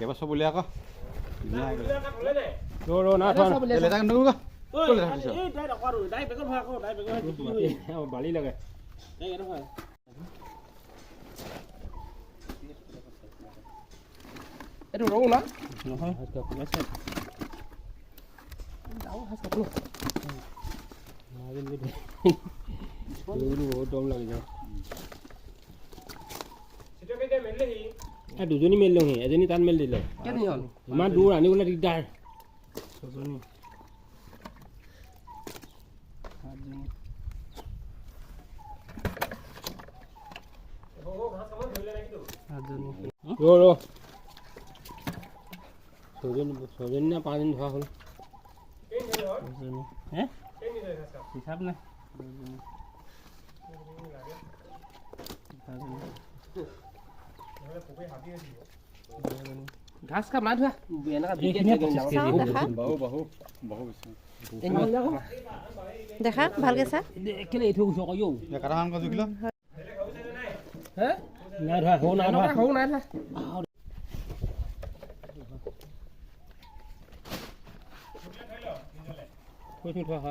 কেইবা চব উলিয়া আকৌ ৰ না থোৱা লেটা নগা বালি লাগে এইটো ৰৌ না নহয় বহুত দম লাগি যায় দুজনী মেলিলোঁ সি এজনী তাত মেলি দিলে কেনি হ'ল ইমান দূৰ আনিবলৈ দিগদাৰ ৰ ছজনী না পাঁচজনী ধৰা হ'ল হিচাপ নাই ঘাস কাপ নাই ধোৱা দেখা ভালকে চা কেলে এইটো কৈছ আকৌ ইও কাটামান ক জুখিলো নাই ধৰা সৌ নাই ধৰা সৰু নাই ধোৱা কৈ থোৱা